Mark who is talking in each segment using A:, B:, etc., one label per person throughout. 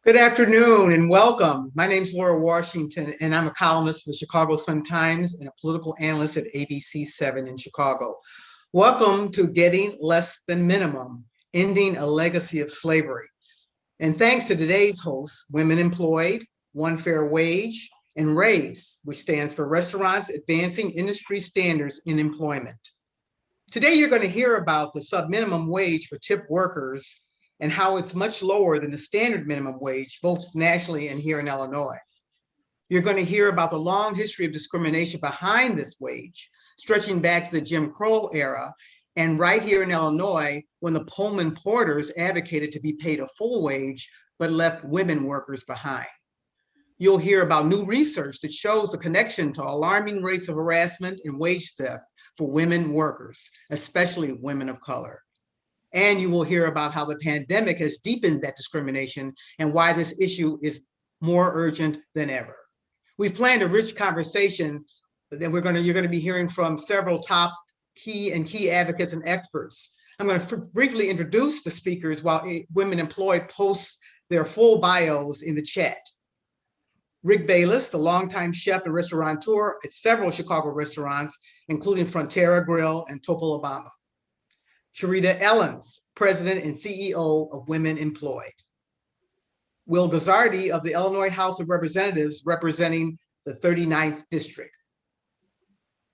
A: Good afternoon and welcome. My name is Laura Washington, and I'm a columnist for the Chicago Sun-Times and a political analyst at ABC7 in Chicago. Welcome to Getting Less Than Minimum, Ending a Legacy of Slavery. And thanks to today's hosts, Women Employed, One Fair Wage, and RAISE, which stands for Restaurants Advancing Industry Standards in Employment. Today, you're going to hear about the subminimum wage for tip workers and how it's much lower than the standard minimum wage, both nationally and here in Illinois. You're going to hear about the long history of discrimination behind this wage, stretching back to the Jim Crow era, and right here in Illinois, when the Pullman porters advocated to be paid a full wage, but left women workers behind. You'll hear about new research that shows the connection to alarming rates of harassment and wage theft for women workers, especially women of color. And you will hear about how the pandemic has deepened that discrimination and why this issue is more urgent than ever. We've planned a rich conversation that you're going to be hearing from several top key advocates and experts. I'm going to briefly introduce the speakers while Women Employed posts their full bios in the chat. Rick Bayless, the longtime chef and restaurateur at several Chicago restaurants, including Frontera Grill and Topolobama. Cherita Ellens, President and CEO of Women Employed. Will Guzzardi of the Illinois House of Representatives, representing the 39th District.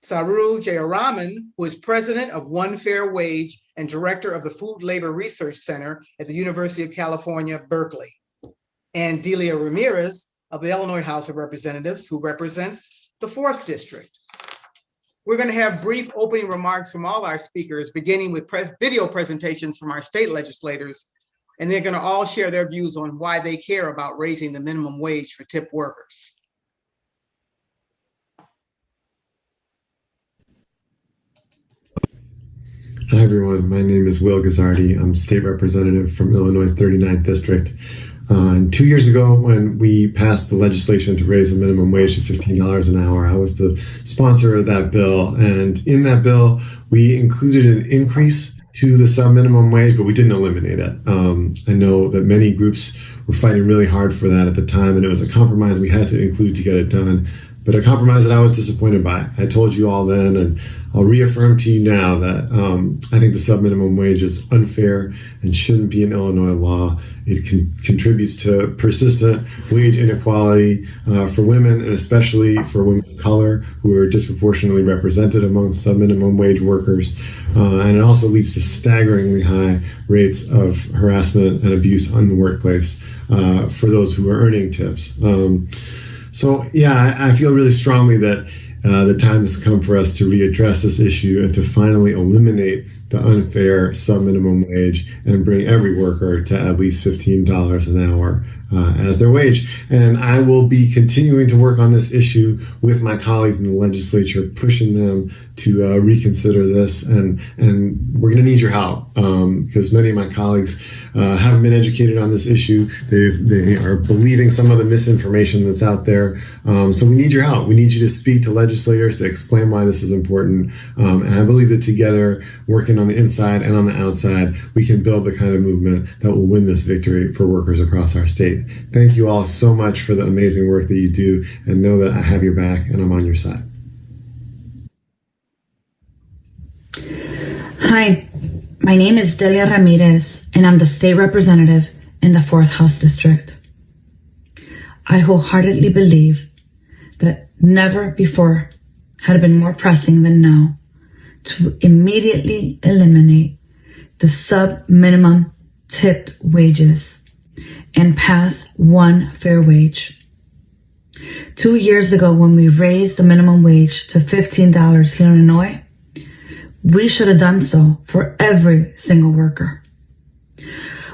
A: Saru Jayaraman, who is President of One Fair Wage and Director of the Food Labor Research Center at the University of California, Berkeley. And Delia Ramirez of the Illinois House of Representatives, who represents the 4th District. We're going to have brief opening remarks from all our speakers, beginning with video presentations from our state legislators, and they're going to all share their views on why they care about raising the minimum wage for tip workers.
B: Hi, everyone. My name is Will Guzzardi. I'm state representative from Illinois' 39th District. And 2 years ago, when we passed the legislation to raise the minimum wage to $15 an hour, I was the sponsor of that bill. And in that bill, we included an increase to the subminimum wage, but we didn't eliminate it. I know that many groups were fighting really hard for that at the time, and it was a compromise we had to include to get it done. But a compromise that I was disappointed by. I told you all then, and I'll reaffirm to you now that I think the subminimum wage is unfair and shouldn't be an Illinois law. It contributes to persistent wage inequality for women, and especially for women of color who are disproportionately represented among subminimum wage workers. And it also leads to staggeringly high rates of harassment and abuse in the workplace for those who are earning tips. So yeah, I feel really strongly that the time has come for us to readdress this issue and to finally eliminate the unfair subminimum wage and bring every worker to at least $15 an hour as their wage. And I will be continuing to work on this issue with my colleagues in the legislature, pushing them to reconsider this. And we're going to need your help because many of my colleagues haven't been educated on this issue. They are believing some of the misinformation that's out there. So we need your help. We need you to speak to legislators to explain why this is important. And I believe that together, working on the inside and on the outside, we can build the kind of movement that will win this victory for workers across our state. Thank you all so much for the amazing work that you do, and know that I have your back and I'm on your side.
C: Hi, my name is Delia Ramirez, and I'm the state representative in the 4th House District. I wholeheartedly believe that never before had it been more pressing than now to immediately eliminate the sub-minimum tipped wages and pass one fair wage. 2 years ago, when we raised the minimum wage to $15 here in Illinois, we should have done so for every single worker.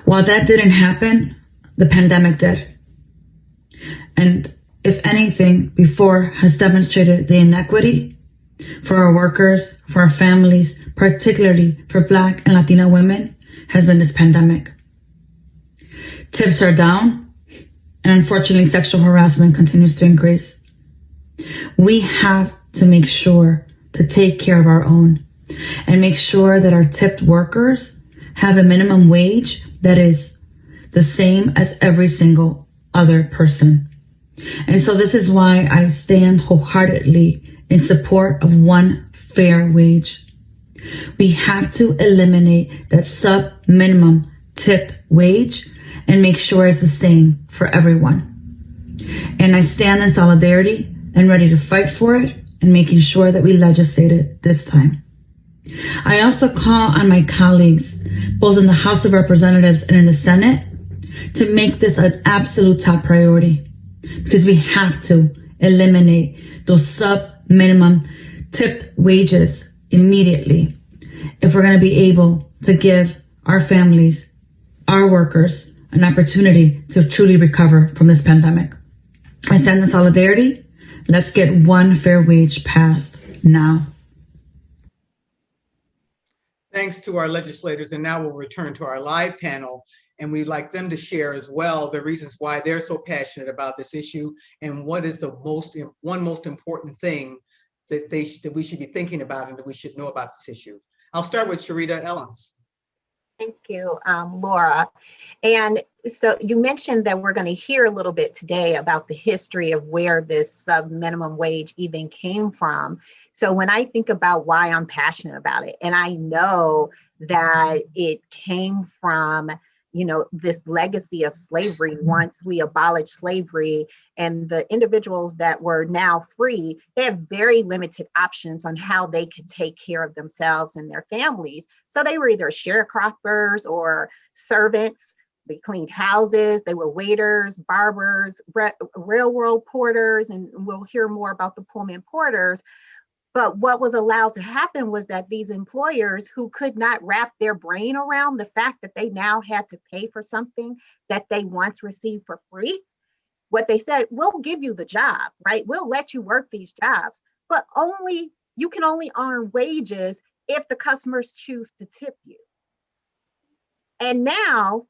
C: While that didn't happen, the pandemic did. And if anything, before has demonstrated the inequity for our workers, for our families, particularly for Black and Latina women, has been this pandemic. Tips are down, and unfortunately, sexual harassment continues to increase. We have to make sure to take care of our own and make sure that our tipped workers have a minimum wage that is the same as every single other person. And so this is why I stand wholeheartedly in support of one fair wage. We have to eliminate that sub-minimum tipped wage and make sure it's the same for everyone. And I stand in solidarity and ready to fight for it and making sure that we legislate it this time. I also call on my colleagues, both in the House of Representatives and in the Senate, to make this an absolute top priority, because we have to eliminate those sub-minimum tipped wages immediately if we're going to be able to give our families, our workers, an opportunity to truly recover from this pandemic. I stand in solidarity. Let's get one fair wage passed now.
A: Thanks to our legislators, and now we'll return to our live panel, and we'd like them to share as well the reasons why they're so passionate about this issue and what is the most important thing that we should be thinking about and that we should know about this issue. I'll start with Cherita Ellens.
D: Thank you, Laura. And so you mentioned that we're going to hear a little bit today about the history of where this sub-minimum wage even came from. So when I think about why I'm passionate about it, and I know that it came from, this legacy of slavery. Once we abolished slavery, and the individuals that were now free, they have very limited options on how they could take care of themselves and their families. So they were either sharecroppers or servants. They cleaned houses, they were waiters, barbers, railroad porters, and we'll hear more about the Pullman porters. But what was allowed to happen was that these employers who could not wrap their brain around the fact that they now had to pay for something that they once received for free, what they said, we'll give you the job, right? We'll let you work these jobs, but you can only earn wages if the customers choose to tip you. And now,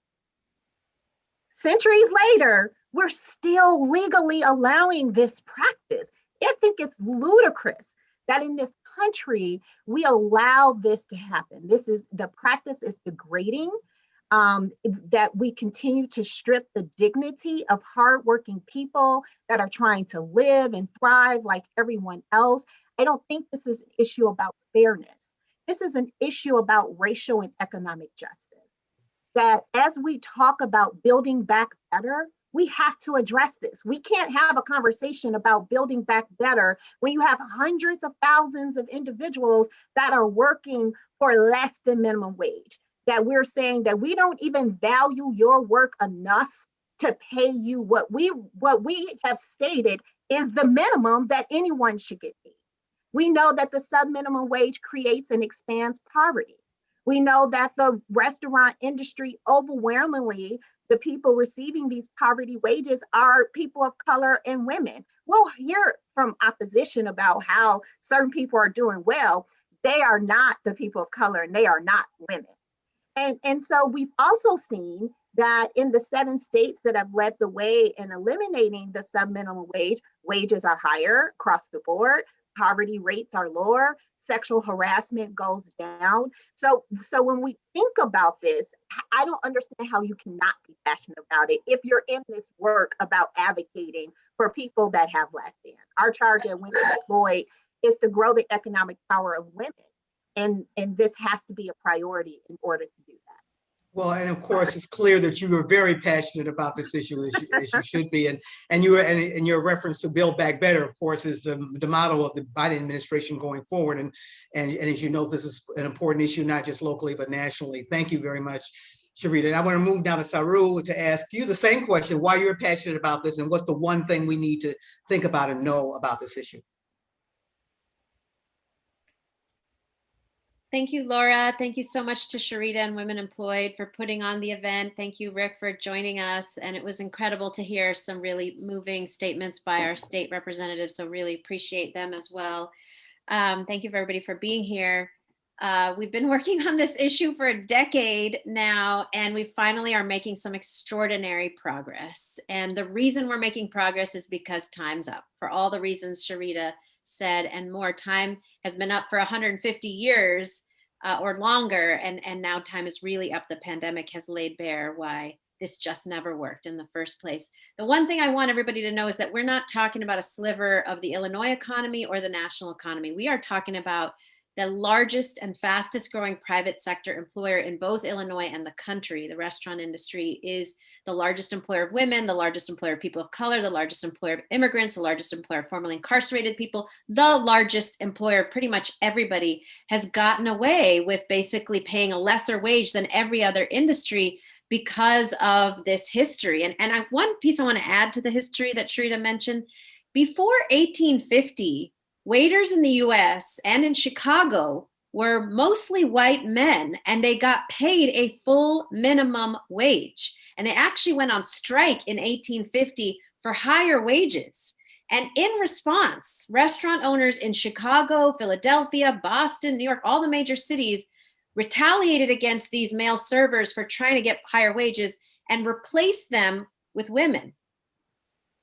D: centuries later, we're still legally allowing this practice. I think it's ludicrous that in this country, we allow this to happen. The practice is degrading, that we continue to strip the dignity of hardworking people that are trying to live and thrive like everyone else. I don't think this is an issue about fairness. This is an issue about racial and economic justice. That as we talk about building back better, we have to address this. We can't have a conversation about building back better when you have hundreds of thousands of individuals that are working for less than minimum wage. That we're saying that we don't even value your work enough to pay you what we have stated is the minimum that anyone should get paid. We know that the sub-minimum wage creates and expands poverty. We know that the restaurant industry, overwhelmingly, the people receiving these poverty wages are people of color and women. We'll hear from opposition about how certain people are doing well. They are not the people of color and they are not women. And so we've also seen that in the 7 states that have led the way in eliminating the sub-minimum wage, wages are higher across the board. Poverty rates are lower, sexual harassment goes down. So when we think about this, I don't understand how you cannot be passionate about it if you're in this work about advocating for people that have less than. Our charge at Women Employed is to grow the economic power of women. And this has to be a priority in order to do that.
A: Well, and of course, it's clear that you are very passionate about this issue, as you should be. And your reference to Build Back Better, of course, is the motto of the Biden administration going forward. And as you know, this is an important issue, not just locally, but nationally. Thank you very much, Cherita. I want to move now to Saru to ask you the same question, why you're passionate about this and what's the one thing we need to think about and know about this issue?
E: Thank you, Laura. Thank you so much to Cherita and Women Employed for putting on the event. Thank you, Rick, for joining us. And it was incredible to hear some really moving statements by our state representatives. So really appreciate them as well. Thank you for everybody for being here. We've been working on this issue for a decade now, and we finally are making some extraordinary progress. And the reason we're making progress is because time's up. For all the reasons Cherita said and more, time has been up for 150 years or longer, and now time is really up. The pandemic has laid bare why this just never worked in the first place. The one thing I want everybody to know is that we're not talking about a sliver of the Illinois economy or the national economy. We are talking about the largest and fastest growing private sector employer in both Illinois and the country. The restaurant industry is the largest employer of women, the largest employer of people of color, the largest employer of immigrants, the largest employer of formerly incarcerated people, the largest employer. Pretty much everybody has gotten away with basically paying a lesser wage than every other industry because of this history. And one piece I want to add to the history that Cherita mentioned, before 1850, waiters in the US and in Chicago were mostly white men, and they got paid a full minimum wage. And they actually went on strike in 1850 for higher wages. And in response, restaurant owners in Chicago, Philadelphia, Boston, New York, all the major cities retaliated against these male servers for trying to get higher wages and replaced them with women.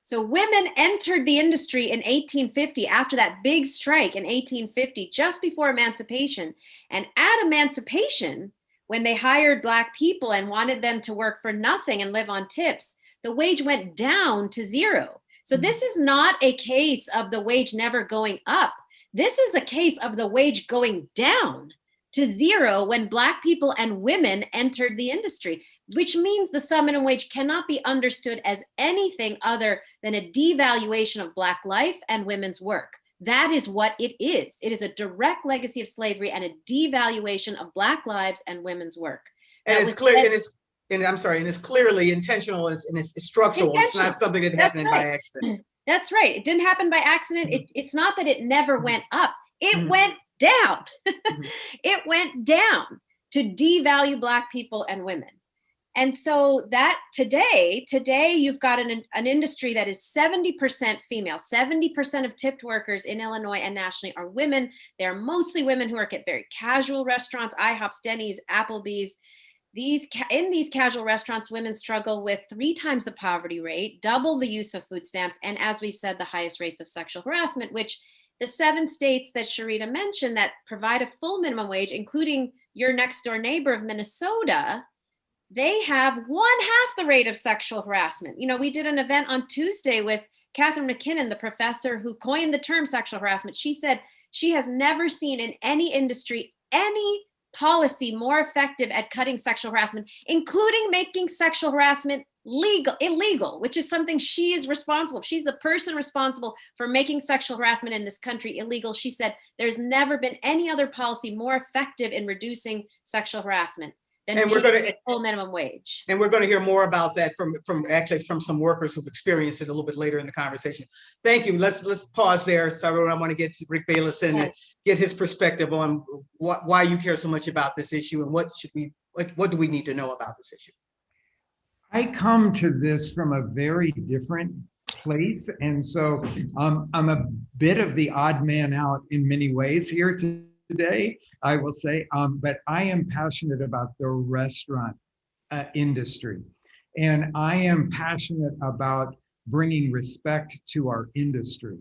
E: So women entered the industry in 1850 after that big strike in 1850, just before emancipation. And at emancipation, when they hired Black people and wanted them to work for nothing and live on tips, the wage went down to zero. So this is not a case of the wage never going up. This is a case of the wage going down to zero when Black people and women entered the industry, which means the subminimum wage cannot be understood as anything other than a devaluation of Black life and women's work. That is what it is. It is a direct legacy of slavery and a devaluation of Black lives and women's work.
A: And it's clear, and it's clearly intentional and it's structural. It's not something that happened by accident.
E: That's right. It didn't happen by accident. It's not that it never went up. It went down. It went down to devalue Black people and women. And so that today you've got an industry that is 70% female. 70% of tipped workers in Illinois and nationally are women. They're mostly women who work at very casual restaurants, IHOPs, Denny's, Applebee's. In these casual restaurants, women struggle with 3 times the poverty rate, double the use of food stamps, and as we've said, the highest rates of sexual harassment, which the 7 states that Cherita mentioned that provide a full minimum wage, including your next door neighbor of Minnesota, they have 1/2 the rate of sexual harassment. You know, we did an event on Tuesday with Catherine McKinnon, the professor who coined the term sexual harassment. She said she has never seen in any industry any policy more effective at cutting sexual harassment, including making sexual harassment illegal, which is something she is responsible. She's the person responsible for making sexual harassment in this country illegal. She said there's never been any other policy more effective in reducing sexual harassment than full minimum wage.
A: And we're going to hear more about that from some workers who've experienced it a little bit later in the conversation. Thank you. Let's pause there, Saru. I want to get to Rick Bayless and get his perspective on why you care so much about this issue and what do we need to know about this issue.
F: I come to this from a very different place. And so I'm a bit of the odd man out in many ways here today, I will say, but I am passionate about the restaurant industry. And I am passionate about bringing respect to our industry.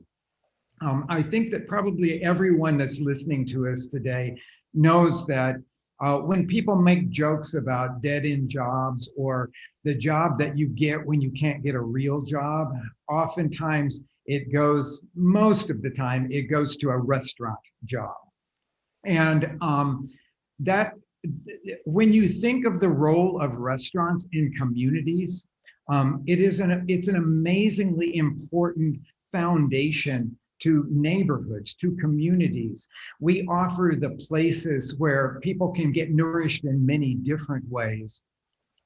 F: I think that probably everyone that's listening to us today knows that when people make jokes about dead-end jobs or the job that you get when you can't get a real job, oftentimes most of the time, it goes to a restaurant job. And that when you think of the role of restaurants in communities, it's an amazingly important foundation to neighborhoods, to communities. We offer the places where people can get nourished in many different ways.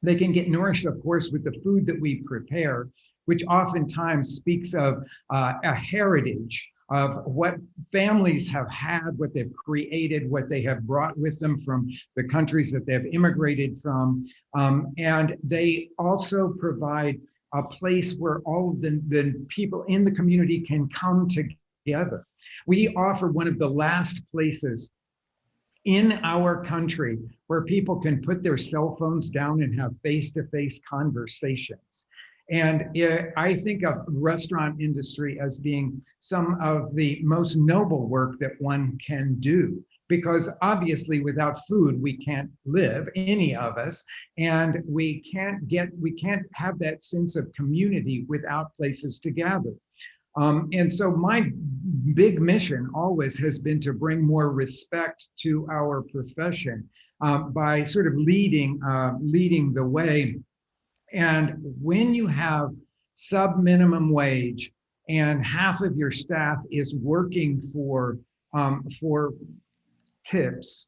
F: They can get nourished, of course, with the food that we prepare, which oftentimes speaks of a heritage of what families have had, what they've created, what they have brought with them from the countries that they've immigrated from. And they also provide a place where all of the people in the community can come together. We offer one of the last places in our country where people can put their cell phones down and have face-to-face conversations. And I think of restaurant industry as being some of the most noble work that one can do, because obviously without food, we can't live, any of us, and we can't have that sense of community without places to gather. And so my big mission always has been to bring more respect to our profession by sort of leading the way. And when you have sub-minimum wage and half of your staff is working for tips,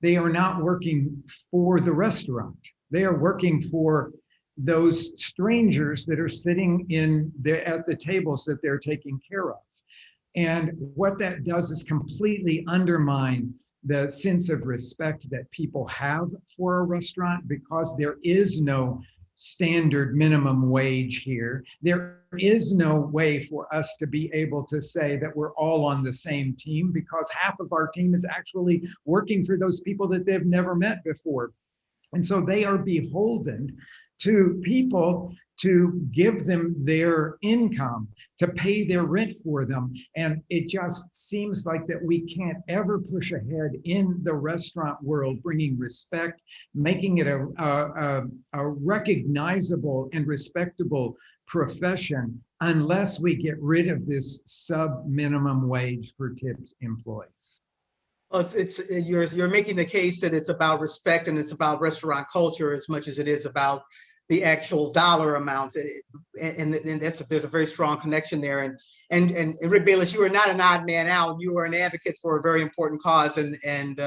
F: they are not working for the restaurant. They are working for those strangers that are sitting at the tables that they're taking care of. And what that does is completely undermine the sense of respect that people have for a restaurant, because there is no standard minimum wage here. There is no way for us to be able to say that we're all on the same team, because half of our team is actually working for those people that they've never met before. And so they are beholden to people to give them their income, to pay their rent for them. And it just seems like that we can't ever push ahead in the restaurant world, bringing respect, making it a recognizable and respectable profession, unless we get rid of this sub-minimum wage for tipped employees.
A: Well, you're making the case that it's about respect and it's about restaurant culture as much as it is about the actual dollar amounts, and there's a very strong connection there. And Rick Bayless, you are not an odd man out. You are an advocate for a very important cause, and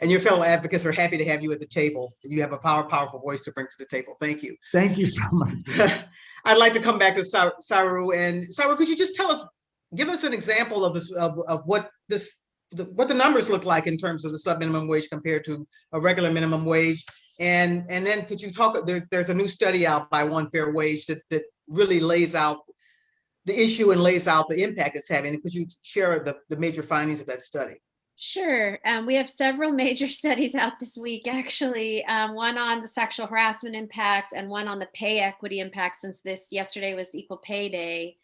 A: your fellow advocates are happy to have you at the table. You have a powerful voice to bring to the table. Thank you.
F: Thank you so much.
A: I'd like to come back to Saru. And Saru, could you just give us an example of this, of what the numbers look like in terms of the sub-minimum wage compared to a regular minimum wage? And then could you talk, there's a new study out by One Fair Wage that really lays out the issue and lays out the impact it's having. Could you share the major findings of that study?
E: Sure. We have several major studies out this week, actually, one on the sexual harassment impacts and one on the pay equity impacts, since yesterday was Equal Pay Day.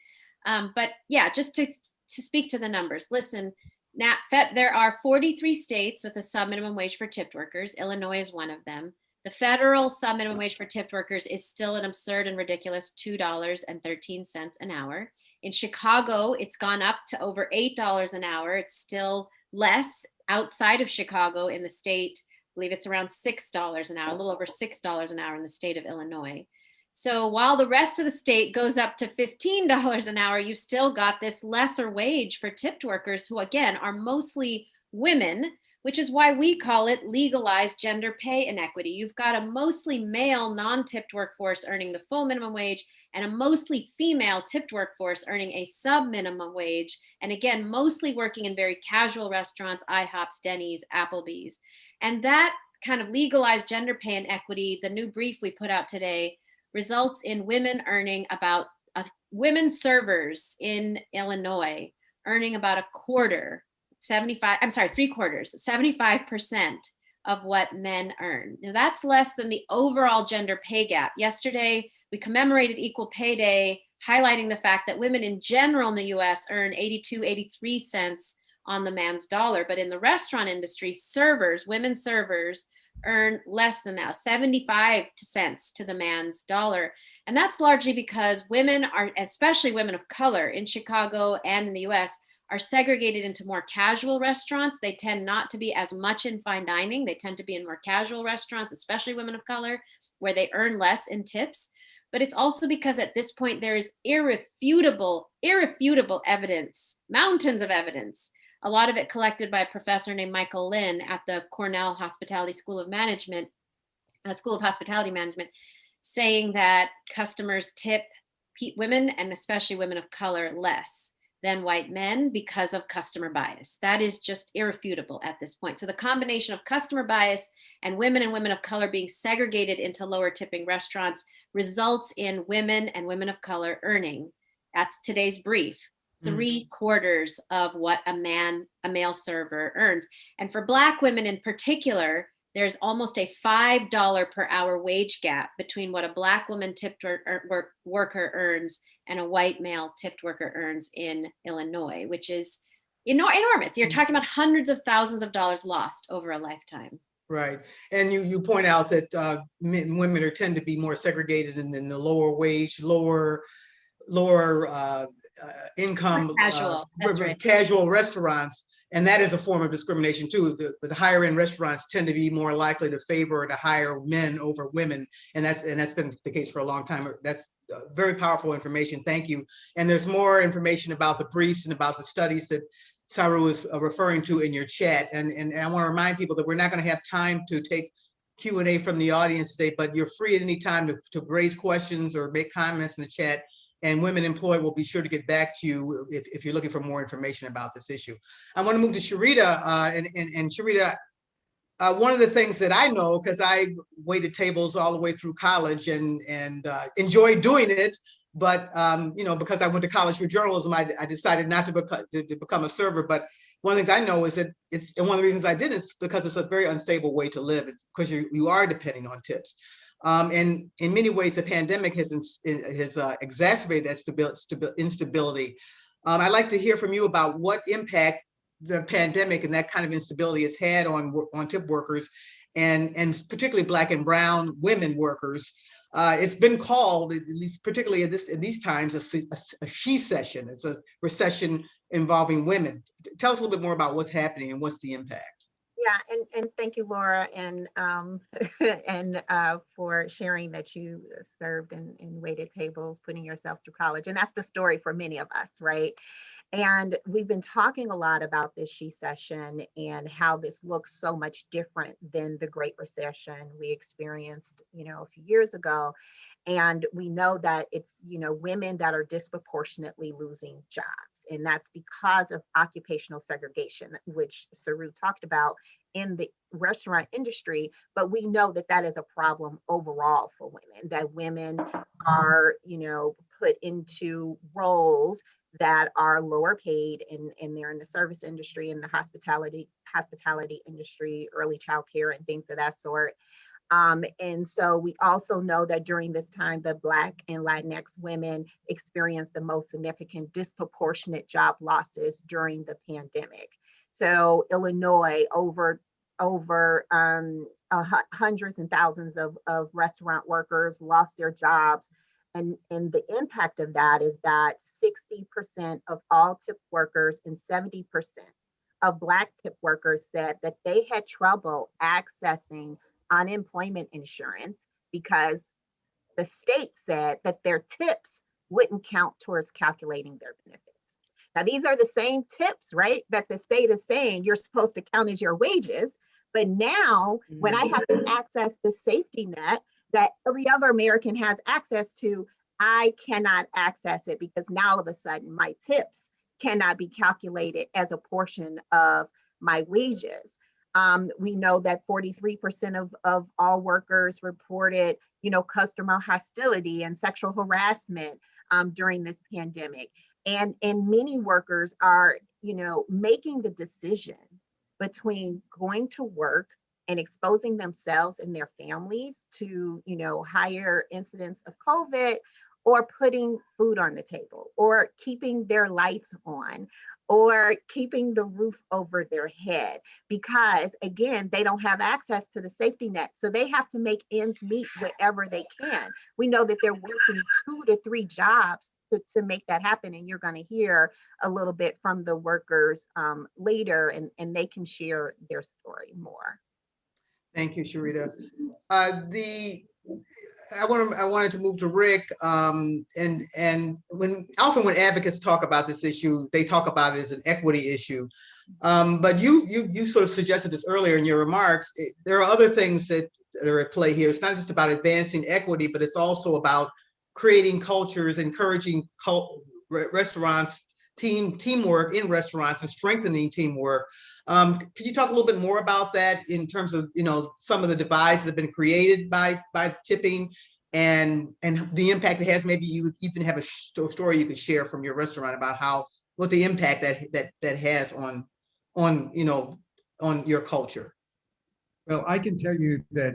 E: But yeah, just to speak to the numbers, listen, now, there are 43 states with a sub-minimum wage for tipped workers. Illinois is one of them. The federal sub-minimum wage for tipped workers is still an absurd and ridiculous $2.13 an hour. In Chicago, it's gone up to over $8 an hour. It's still less outside of Chicago in the state. I believe it's around $6 an hour, a little over $6 an hour in the state of Illinois. So while the rest of the state goes up to $15 an hour, you've still got this lesser wage for tipped workers, who again are mostly women, which is why we call it legalized gender pay inequity. You've got a mostly male non-tipped workforce earning the full minimum wage and a mostly female tipped workforce earning a sub-minimum wage. And again, mostly working in very casual restaurants, IHOPs, Denny's, Applebee's. And that kind of legalized gender pay inequity, the new brief we put out today, results in women earning about, women servers in Illinois earning about three quarters, 75% of what men earn. Now that's less than the overall gender pay gap. Yesterday, we commemorated Equal Pay Day, highlighting the fact that women in general in the US earn 83 cents on the man's dollar. But in the restaurant industry, women servers earn less than that, 75 cents to the man's dollar. And that's largely because women are, especially women of color in Chicago and in the US, are segregated into more casual restaurants. They tend not to be as much in fine dining. They tend to be in more casual restaurants, especially women of color, where they earn less in tips. But it's also because at this point, there is irrefutable evidence, mountains of evidence, a lot of it collected by a professor named Michael Lynn at the Cornell School of Hospitality Management, saying that customers tip women, and especially women of color, less than white men because of customer bias. That is just irrefutable at this point. So the combination of customer bias and women of color being segregated into lower tipping restaurants results in women and women of color earning, that's today's brief, 3/4 of what a male server earns. And for Black women in particular, there's almost a $5 per hour wage gap between what a Black woman tipped worker earns and a white male tipped worker earns in Illinois, which is enormous. You're talking about hundreds of thousands of dollars lost over a lifetime.
A: Right. And you point out that women tend to be more segregated in the lower wage, lower income,
E: Casual, that's right.
A: casual restaurants. And that is a form of discrimination too. The higher end restaurants tend to be more likely to favor to hire men over women. And that's been the case for a long time. That's very powerful information. Thank you. And there's more information about the briefs and about the studies that Saru is referring to in your chat. And I want to remind people that we're not going to have time to take Q&A from the audience today, but you're free at any time to raise questions or make comments in the chat. And Women Employed will be sure to get back to you if you're looking for more information about this issue. I want to move to Cherita. And Cherita, one of the things that I know, because I waited tables all the way through college and enjoyed doing it, but because I went to college for journalism, I decided not to become a server. But one of the things I know is that and one of the reasons I did is because it's a very unstable way to live, because you are depending on tips. And in many ways, the pandemic has exacerbated that instability. I'd like to hear from you about what impact the pandemic and that kind of instability has had on tip workers, and particularly Black and brown women workers. It's been called, at least particularly in these times, a she session. It's a recession involving women. Tell us a little bit more about what's happening and what's the impact.
D: Yeah, and thank you, Laura, and for sharing that you served and waited tables, putting yourself through college. And that's the story for many of us, right? And we've been talking a lot about this she session and how this looks so much different than the Great Recession we experienced, a few years ago. And we know that it's, women that are disproportionately losing jobs. And that's because of occupational segregation, which Saru talked about in the restaurant industry. But we know that that is a problem overall for women, that women are, put into roles that are lower paid, and they're in the service industry, in the hospitality industry, early childcare, and things of that sort. And so we also know that during this time, the Black and Latinx women experienced the most significant disproportionate job losses during the pandemic. So Illinois, over hundreds and thousands of restaurant workers lost their jobs. And the impact of that is that 60% of all tip workers and 70% of Black tip workers said that they had trouble accessing unemployment insurance because the state said that their tips wouldn't count towards calculating their benefits. Now, these are the same tips, right, that the state is saying you're supposed to count as your wages. But now, when I have to access the safety net that every other American has access to, I cannot access it because now all of a sudden my tips cannot be calculated as a portion of my wages. We know that 43% of all workers reported, customer hostility and sexual harassment during this pandemic. And many workers are, making the decision between going to work and exposing themselves and their families to, higher incidence of COVID, or putting food on the table, or keeping their lights on, or keeping the roof over their head, because again, they don't have access to the safety net. So they have to make ends meet wherever they can. We know that they're working 2 to 3 jobs to make that happen. And you're going to hear a little bit from the workers later, and they can share their story more.
A: Thank you, Cherita. I wanted to move to Rick, and often when advocates talk about this issue, they talk about it as an equity issue. But you sort of suggested this earlier in your remarks. There are other things that are at play here. It's not just about advancing equity, but it's also about creating cultures, encouraging restaurants, teamwork in restaurants, and strengthening teamwork. Could you talk a little bit more about that in terms of, some of the divides that have been created by tipping and the impact it has? Maybe you even have a story you could share from your restaurant about what the impact that has on your culture.
F: Well, I can tell you that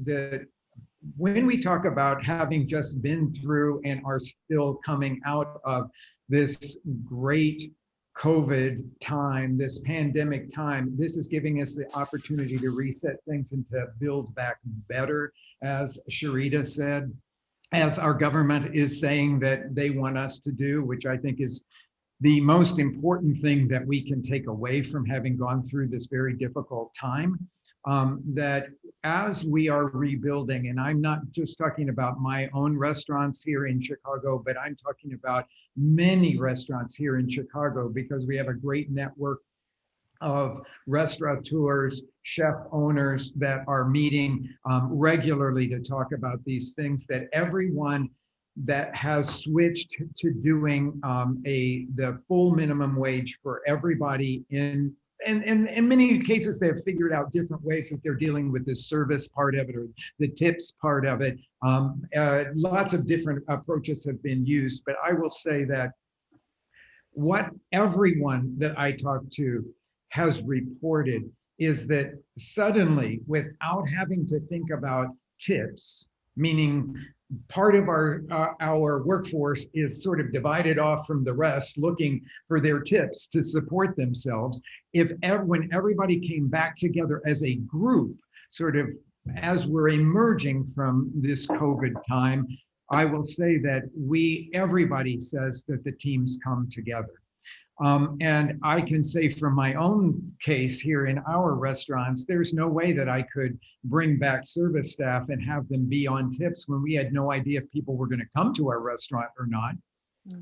F: that when we talk about having just been through and are still coming out of this great COVID time, this pandemic time, this is giving us the opportunity to reset things and to build back better, as Cherita said, as our government is saying that they want us to do, which I think is the most important thing that we can take away from having gone through this very difficult time. That as we are rebuilding, and I'm not just talking about my own restaurants here in Chicago, but I'm talking about many restaurants here in Chicago, because we have a great network of restaurateurs, chef owners that are meeting regularly to talk about these things, that everyone that has switched to doing the full minimum wage for everybody in many cases, they have figured out different ways that they're dealing with the service part of it or the tips part of it. Lots of different approaches have been used, but I will say that what everyone that I talked to has reported is that suddenly, without having to think about tips, meaning part of our workforce is sort of divided off from the rest, looking for their tips to support themselves. When everybody came back together as a group, sort of as we're emerging from this COVID time, I will say that everybody says that the teams come together. And I can say from my own case here in our restaurants, there's no way that I could bring back service staff and have them be on tips when we had no idea if people were going to come to our restaurant or not.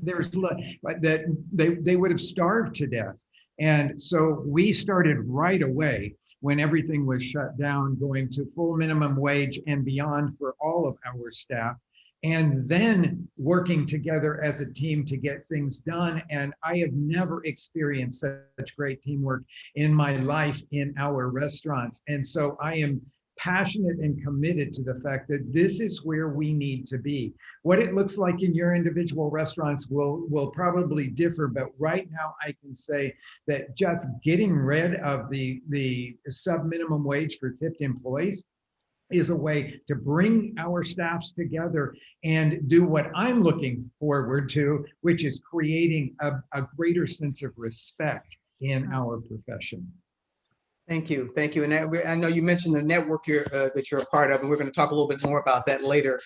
F: They would have starved to death. And so we started right away when everything was shut down, going to full minimum wage and beyond for all of our staff, and then working together as a team to get things done. And I have never experienced such great teamwork in my life in our restaurants. And so I am passionate and committed to the fact that this is where we need to be. What it looks like in your individual restaurants will probably differ, but right now I can say that just getting rid of the sub-minimum wage for tipped employees is a way to bring our staffs together and do what I'm looking forward to, which is creating a greater sense of respect in our profession.
A: Thank you. Thank you. And I know you mentioned the network that you're a part of, and we're going to talk a little bit more about that later.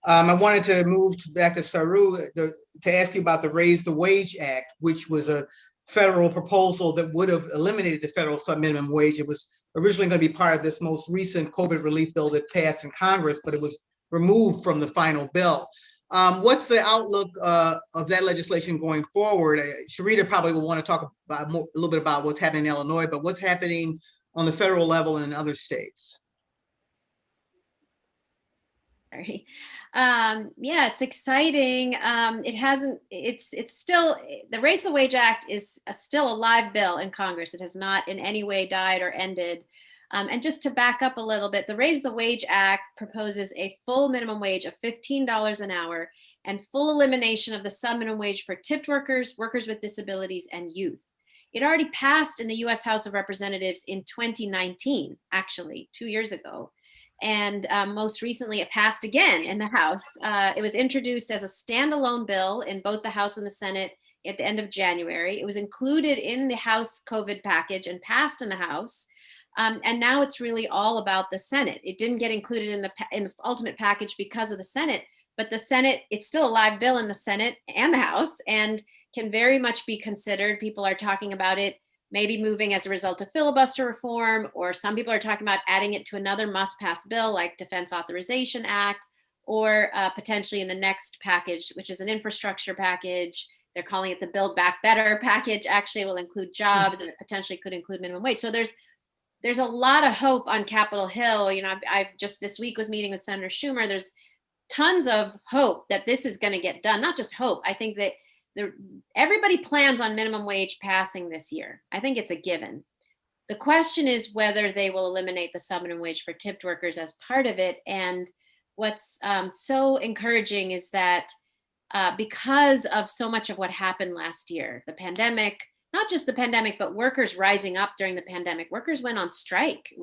A: I wanted to move back to Saru to ask you about the Raise the Wage Act, which was a federal proposal that would have eliminated the federal subminimum wage. It was originally going to be part of this most recent COVID relief bill that passed in Congress, but it was removed from the final bill. What's the outlook of that legislation going forward? Cherita probably will want to talk about a little bit about what's happening in Illinois, but what's happening on the federal level and in other states?
E: Sorry. Yeah, it's exciting. It's still, the Raise the Wage Act is still a live bill in Congress. It has not in any way died or ended. And just to back up a little bit, the Raise the Wage Act proposes a full minimum wage of $15 an hour and full elimination of the subminimum wage for tipped workers, workers with disabilities, and youth. It already passed in the US House of Representatives in 2019, actually, 2 years ago. And most recently, it passed again in the House. It was introduced as a standalone bill in both the House and the Senate at the end of January. It was included in the House COVID package and passed in the House. And now it's really all about the Senate. It didn't get included in the ultimate package because of the Senate, but the Senate, it's still a live bill in the Senate and the House and can very much be considered. People are talking about it maybe moving as a result of filibuster reform, or some people are talking about adding it to another must-pass bill like Defense Authorization Act, or potentially in the next package, which is an infrastructure package. They're calling it the Build Back Better package. Actually, it will include jobs and it potentially could include minimum wage. So there's a lot of hope on Capitol Hill. You know, I just this week was meeting with Senator Schumer. There's tons of hope that this is going to get done. Not just hope. I think that everybody plans on minimum wage passing this year. I think it's a given. The question is whether they will eliminate the subminimum wage for tipped workers as part of it. And what's so encouraging is that because of so much of what happened last year, the pandemic, not just the pandemic, but workers rising up during the pandemic. Workers went on strike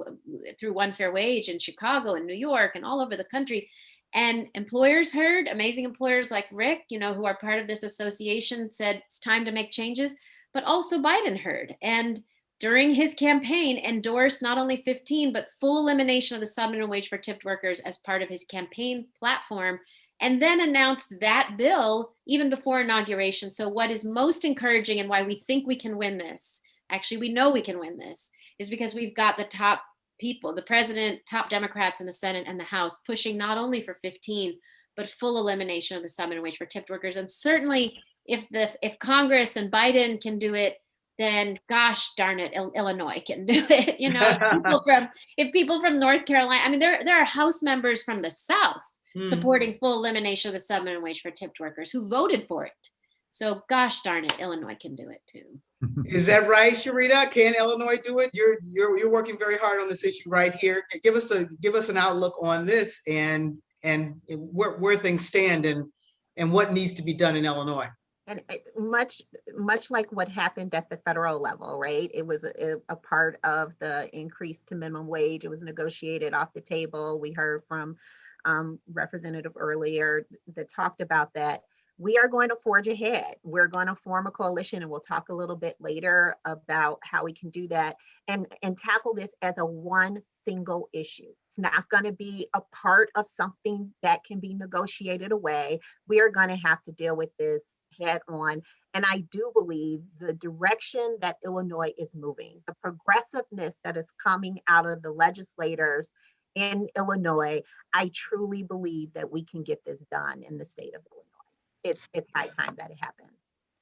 E: through One Fair Wage in Chicago and New York and all over the country. And employers heard, amazing employers like Rick, you know, who are part of this association, said it's time to make changes. but also Biden heard. And during his campaign, endorsed not only 15, but full elimination of the subminimum wage for tipped workers as part of his campaign platform, and then announced that bill even before inauguration. So what is most encouraging and why we think we can win this, actually we know we can win this, is because we've got the top people, the president, top Democrats in the Senate and the House, pushing not only for 15, but full elimination of the subminimum wage for tipped workers. And certainly if Congress and Biden can do it, then gosh darn it, Illinois can do it. You know, if people from North Carolina, I mean, there are House members from the South supporting full elimination of the subminimum wage for tipped workers who voted for it. So gosh darn it, Illinois can do it too.
A: Is that right, Cherita? Can Illinois do it? You're working very hard on this issue right here. Give us an outlook on this and where things stand and what needs to be done in Illinois.
D: And much like what happened at the federal level, right? It was a part of the increase to minimum wage. It was negotiated off the table. We heard from representative earlier that talked about that. We are going to forge ahead. We're going to form a coalition, and we'll talk a little bit later about how we can do that and tackle this as a one single issue. It's not going to be a part of something that can be negotiated away. We are going to have to deal with this head on. And I do believe the direction that Illinois is moving, the progressiveness that is coming out of the legislators in Illinois, I truly believe that we can get this done in the state of Illinois. It's high time that it happens.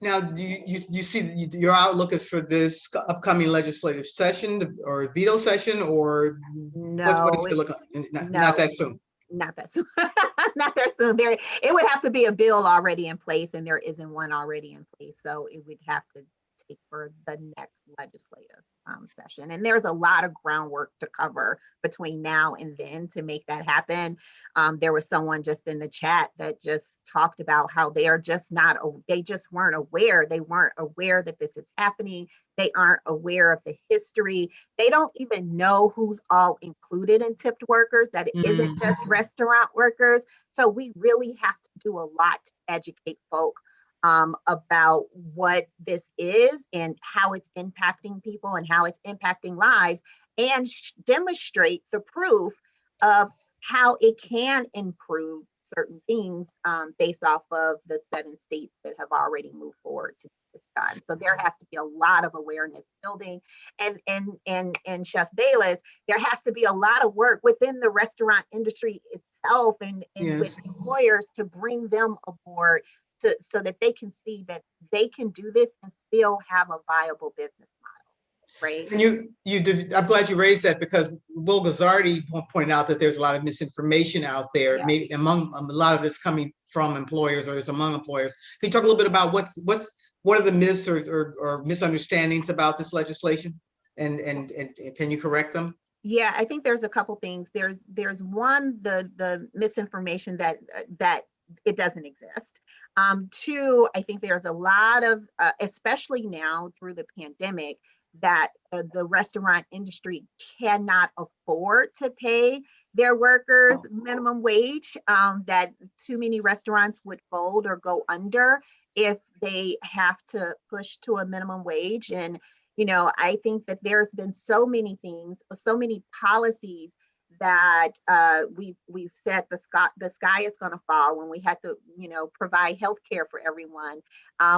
A: Now, do you see your outlook is for this upcoming legislative session or veto session, or
D: no?
A: What is it look like? Not that soon.
D: Not that soon. Not that soon. It would have to be a bill already in place, and there isn't one already in place. So it would have to take for the next legislative session. And there's a lot of groundwork to cover between now and then to make that happen. There was someone just in the chat that just talked about how they just weren't aware. They weren't aware that this is happening. They aren't aware of the history. They don't even know who's all included in tipped workers, that it isn't just restaurant workers. So we really have to do a lot to educate folk about what this is and how it's impacting people and how it's impacting lives, and demonstrate the proof of how it can improve certain things based off of the 7 states that have already moved forward to this done. So there has to be a lot of awareness building, and Chef Bayless, there has to be a lot of work within the restaurant industry itself and with employers to bring them aboard so that they can see that they can do this and still have a viable business model, right?
A: And I'm glad you raised that, because Will Gazzardi pointed out that there's a lot of misinformation out there. Maybe among a lot of it's coming from employers, or it's among employers. Can you talk a little bit about what are the myths or misunderstandings about this legislation, and can you correct them?
D: Yeah, I think there's a couple things. There's one, the misinformation that it doesn't exist. 2, I think there's a lot of, especially now through the pandemic, that the restaurant industry cannot afford to pay their workers minimum wage, that too many restaurants would fold or go under if they have to push to a minimum wage. And, I think that there's been so many things, so many policies that we've said the sky is going to fall when we had to provide health care for everyone.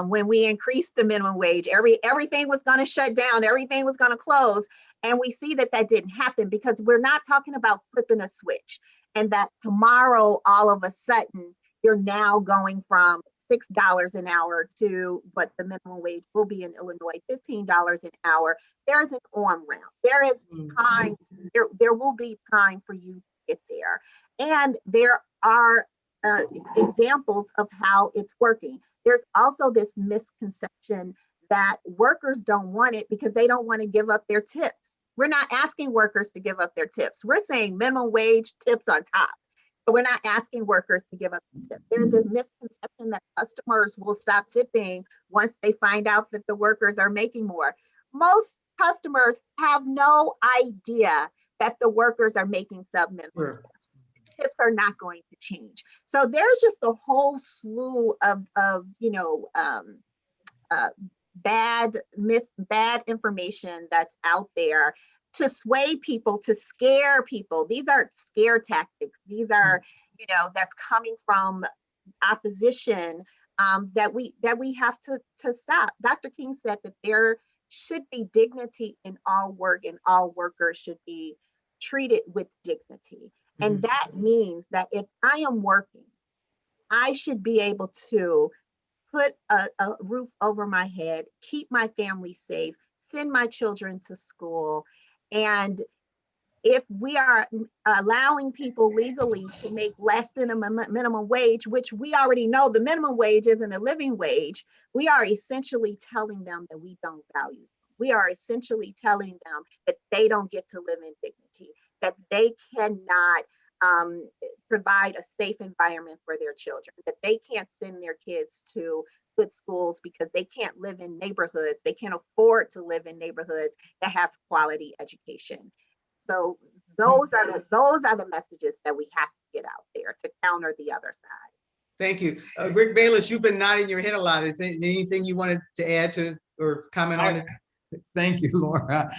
D: When we increased the minimum wage, everything was going to shut down, everything was going to close, and we see that didn't happen, because we're not talking about flipping a switch and that tomorrow all of a sudden you're now going from $6 an hour to what the minimum wage will be in Illinois, $15 an hour. There is an on ramp. There is time. There will be time for you to get there. And there are examples of how it's working. There's also this misconception that workers don't want it because they don't want to give up their tips. We're not asking workers to give up their tips. We're saying minimum wage, tips on top. But we're not asking workers to give up the tip. There's a misconception that customers will stop tipping once they find out that the workers are making more. Most customers have no idea that the workers are making sub-minimum. Sure. Tips are not going to change. So there's just a whole slew of bad information that's out there to sway people, to scare people. These are scare tactics. These are, that's coming from opposition that we have to stop. Dr. King said that there should be dignity in all work, and all workers should be treated with dignity. And that means that if I am working, I should be able to put a roof over my head, keep my family safe, send my children to school. And if we are allowing people legally to make less than a minimum wage, which we already know the minimum wage isn't a living wage, we are essentially telling them that we don't value them. We are essentially telling them that they don't get to live in dignity, that they cannot provide a safe environment for their children, that they can't send their kids to good schools because they can't live in neighborhoods, they can't afford to live in neighborhoods that have quality education. So those are the messages that we have to get out there to counter the other side.
A: Thank you. Rick Bayless, you've been nodding your head a lot. Is there anything you wanted to add to or comment on it?
F: Thank you, Laura.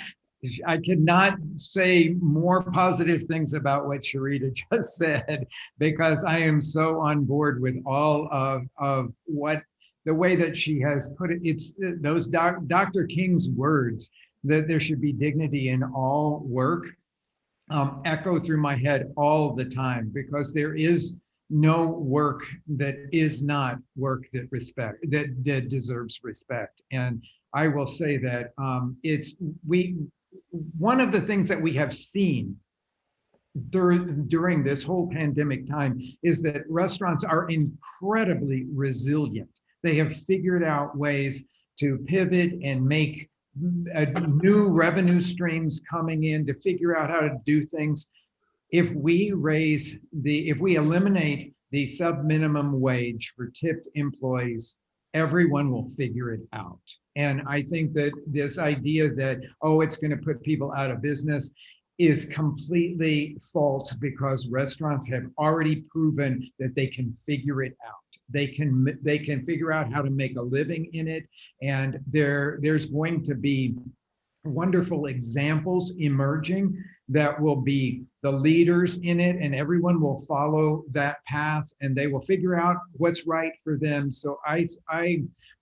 F: I cannot say more positive things about what Cherita just said, because I am so on board with all of what the way that she has put it. It's those Dr. King's words that there should be dignity in all work echo through my head all the time, because there is no work that is not work that deserves respect. And I will say that one of the things that we have seen during this whole pandemic time is that restaurants are incredibly resilient. They have figured out ways to pivot and make new revenue streams coming in, to figure out how to do things. If we eliminate the subminimum wage for tipped employees, everyone will figure it out. And I think that this idea that, it's going to put people out of business is completely false, because restaurants have already proven that they can figure it out. They can figure out how to make a living in it. And there's going to be wonderful examples emerging that will be the leaders in it, and everyone will follow that path and they will figure out what's right for them. So I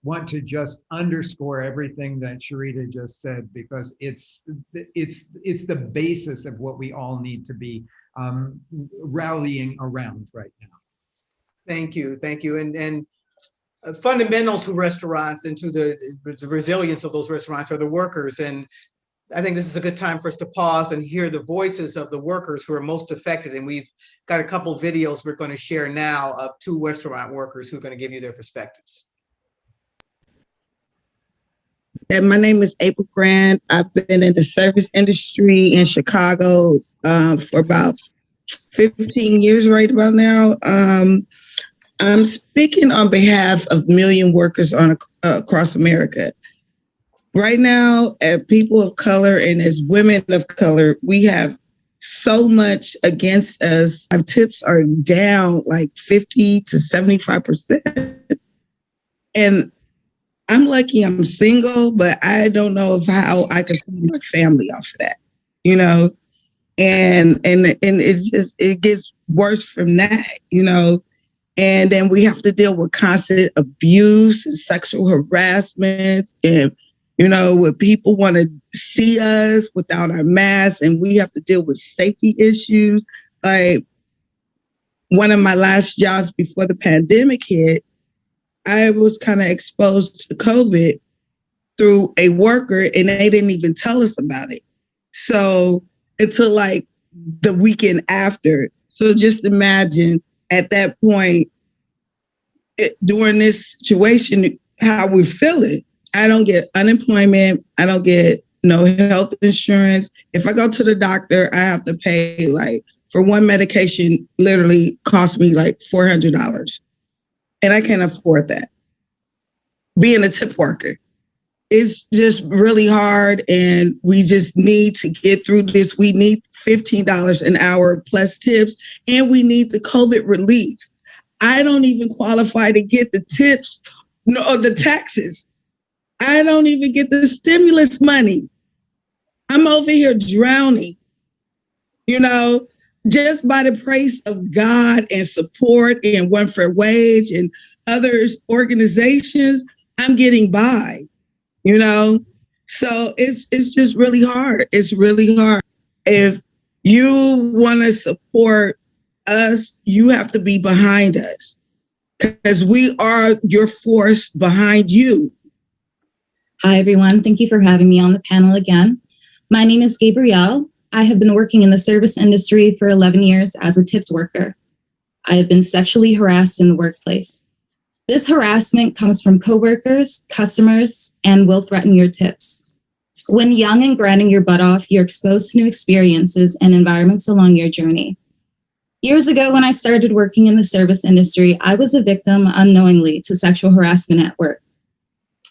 F: want to just underscore everything that Cherita just said, because it's the basis of what we all need to be rallying around right now.
A: Thank you. And fundamental to restaurants and to the resilience of those restaurants are the workers. And I think this is a good time for us to pause and hear the voices of the workers who are most affected. And we've got a couple of videos we're going to share now of 2 restaurant workers who are going to give you their perspectives.
G: My name is April Grant. I've been in the service industry in Chicago for about 15 years right about now. I'm speaking on behalf of million workers across America. Right now, as people of color and as women of color, we have so much against us. Our tips are down like 50 to 75%. And I'm lucky I'm single, but I don't know how I can feed my family off of that, and it gets worse from that, and then we have to deal with constant abuse and sexual harassment, and when people want to see us without our masks, and we have to deal with safety issues. Like one of my last jobs before the pandemic hit, I was kind of exposed to COVID through a worker, and they didn't even tell us about it. So until like the weekend after. So just imagine at that point, during this situation, how we're feeling. I don't get unemployment. I don't get no health insurance. If I go to the doctor, I have to pay for one medication, literally cost me like $400. And I can't afford that. Being a tip worker, it's just really hard, and we just need to get through this. We need $15 an hour plus tips, and we need the COVID relief. I don't even qualify to get the tips or the taxes. I don't even get the stimulus money. I'm over here drowning, you know, just by the grace of God and support and One Fair Wage and others organizations, I'm getting by, you know. So it's just really hard. It's really hard. If you want to support us, you have to be behind us because we are your force behind you.
H: Hi, everyone. Thank you for having me on the panel again. My name is Gabrielle. I have been working in the service industry for 11 years as a tipped worker. I have been sexually harassed in the workplace. This harassment comes from coworkers, customers, and will threaten your tips. When young and grinding your butt off, you're exposed to new experiences and environments along your journey. Years ago, when I started working in the service industry, I was a victim unknowingly to sexual harassment at work.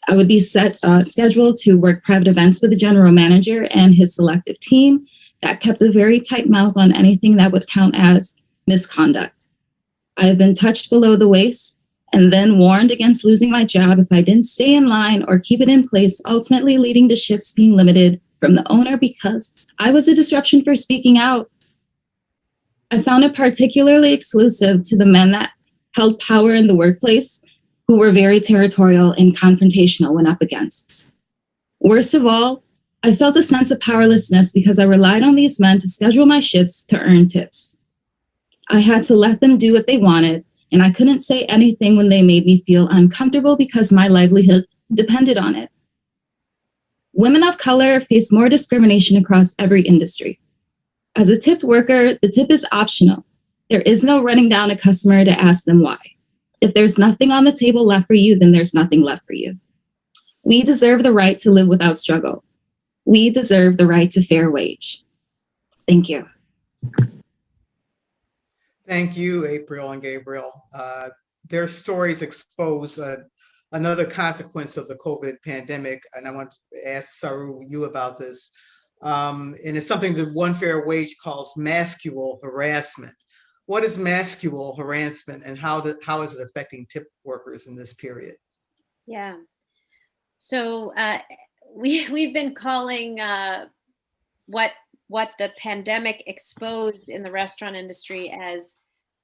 H: I would be scheduled to work private events with the general manager and his selective team that kept a very tight mouth on anything that would count as misconduct. I have been touched below the waist and then warned against losing my job if I didn't stay in line or keep it in place, ultimately leading to shifts being limited from the owner because I was a disruption for speaking out. I found it particularly exclusive to the men that held power in the workplace, who were very territorial and confrontational when up against. Worst of all, I felt a sense of powerlessness because I relied on these men to schedule my shifts to earn tips. I had to let them do what they wanted, and I couldn't say anything when they made me feel uncomfortable because my livelihood depended on it. Women of color face more discrimination across every industry. As a tipped worker, the tip is optional. There is no running down a customer to ask them why. If there's nothing on the table left for you, then there's nothing left for you. We deserve the right to live without struggle. We deserve the right to fair wage. Thank you.
A: Thank you, April and Gabriel. Their stories expose another consequence of the COVID pandemic, and I want to ask Saru you about this. And it's something that One Fair Wage calls masculine harassment. What is masculine harassment, and how is it affecting tip workers in this period?
E: Yeah. So we've been calling what the pandemic exposed in the restaurant industry as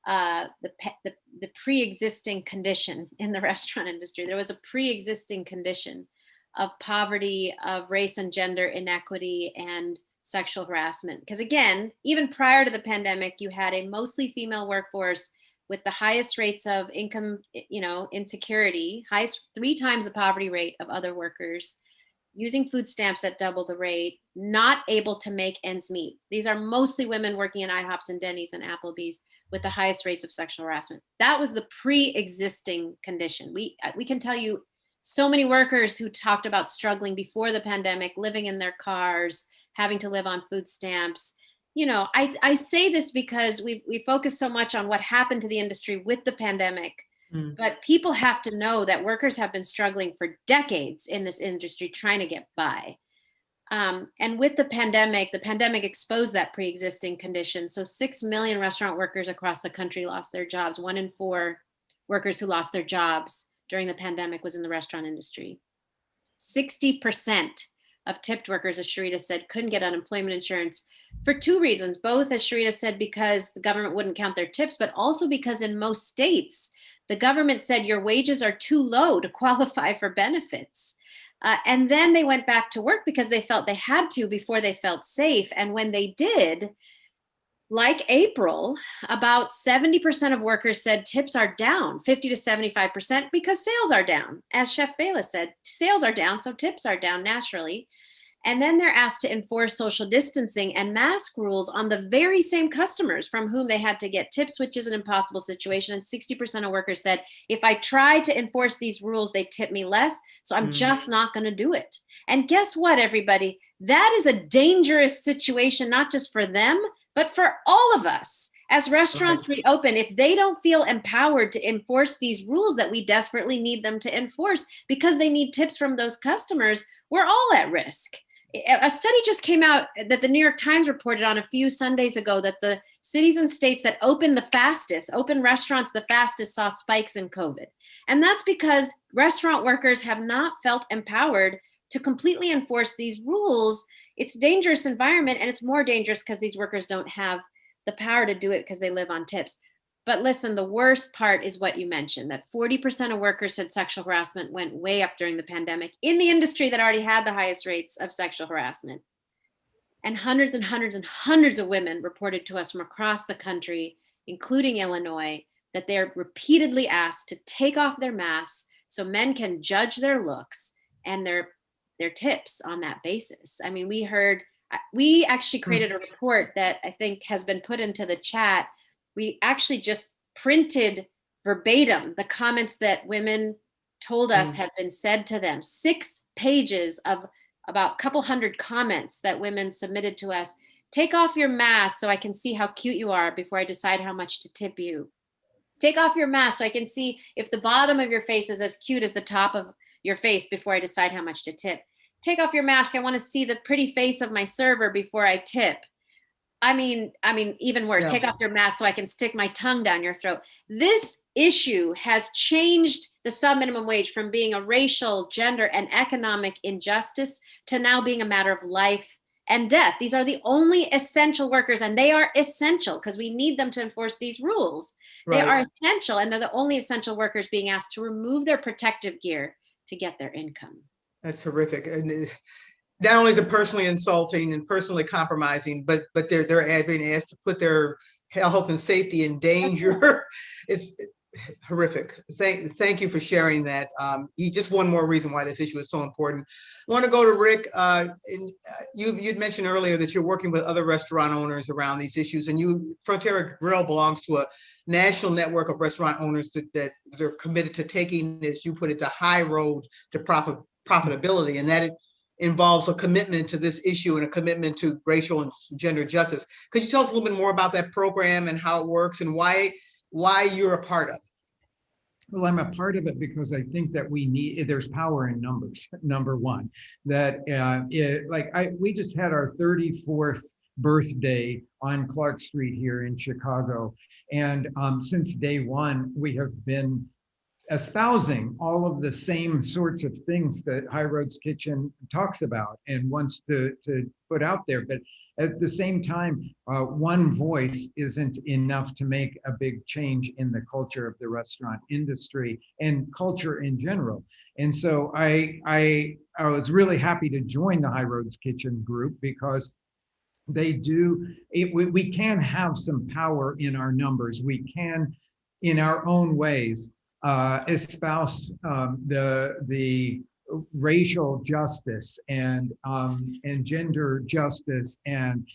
E: the pre-existing condition in the restaurant industry. There was a pre-existing condition of poverty, of race and gender inequity, and sexual harassment. Because again, even prior to the pandemic, you had a mostly female workforce with the highest rates of income, insecurity, highest 3 times the poverty rate of other workers, using food stamps at double the rate, not able to make ends meet. These are mostly women working in IHOPs and Denny's and Applebee's with the highest rates of sexual harassment. That was the pre-existing condition. We can tell you so many workers who talked about struggling before the pandemic, living in their cars, having to live on food stamps. I say this because we focus so much on what happened to the industry with the pandemic, but people have to know that workers have been struggling for decades in this industry trying to get by. And with the pandemic exposed that pre-existing condition. So 6 million restaurant workers across the country lost their jobs. 1 in 4 workers who lost their jobs during the pandemic was in the restaurant industry. 60% of tipped workers, as Cherita said, couldn't get unemployment insurance for 2 reasons. Both, as Cherita said, because the government wouldn't count their tips, but also because in most states, the government said your wages are too low to qualify for benefits. And then they went back to work because they felt they had to before they felt safe. And when they did, like April, about 70% of workers said tips are down, 50 to 75%, because sales are down. As Chef Bayless said, sales are down, so tips are down naturally. And then they're asked to enforce social distancing and mask rules on the very same customers from whom they had to get tips, which is an impossible situation. And 60% of workers said, if I try to enforce these rules, they tip me less. So I'm just not going to do it. And guess what, everybody? That is a dangerous situation, not just for them, but for all of us. As restaurants reopen, if they don't feel empowered to enforce these rules that we desperately need them to enforce because they need tips from those customers, we're all at risk. a study just came out that the New York Times reported on a few Sundays ago that the cities and states that open restaurants the fastest, saw spikes in COVID. And that's because restaurant workers have not felt empowered to completely enforce these rules. It's a dangerous environment, and it's more dangerous because these workers don't have the power to do it because they live on tips. But listen, the worst part is what you mentioned, that 40% of workers said sexual harassment went way up during the pandemic in the industry that already had the highest rates of sexual harassment. And hundreds and hundreds and hundreds of women reported to us from across the country, including Illinois, that they're repeatedly asked to take off their masks so men can judge their looks and their tips on that basis. I mean, we actually created a report that I think has been put into the chat. We actually just printed verbatim the comments that women told us had been said to them. 6 pages of about a couple hundred comments that women submitted to us. Take off your mask so I can see how cute you are before I decide how much to tip you. Take off your mask so I can see if the bottom of your face is as cute as the top of your face before I decide how much to tip. Take off your mask. I want to see the pretty face of my server before I tip. I mean, even worse, take off your mask so I can stick my tongue down your throat. This issue has changed the subminimum wage from being a racial, gender, and economic injustice to now being a matter of life and death. These are the only essential workers, and they are essential because we need them to enforce these rules. Right. They are essential, and they're the only essential workers being asked to remove their protective gear to get their income.
A: That's horrific. And not only is it personally insulting and personally compromising, but they're being asked to put their health and safety in danger. It's horrific. Thank you for sharing that. Just one more reason why this issue is so important. I want to go to Rick. You'd mentioned earlier that you're working with other restaurant owners around these issues, and Frontera Grill belongs to a national network of restaurant owners that are committed to taking, as you put it, the high road to profitability, and that it involves a commitment to this issue and a commitment to racial and gender justice. Could you tell us a little bit more about that program and how it works and why you're a part of it?
F: Well, I'm a part of it because I think that there's power in numbers, number one. That we just had our 34th birthday on Clark Street here in Chicago. And since day one, we have been espousing all of the same sorts of things that High Roads Kitchen talks about and wants to put out there. But at the same time, one voice isn't enough to make a big change in the culture of the restaurant industry and culture in general. And so I was really happy to join the High Roads Kitchen group because we can have some power in our numbers. We can, in our own ways, espouse the racial justice and gender justice and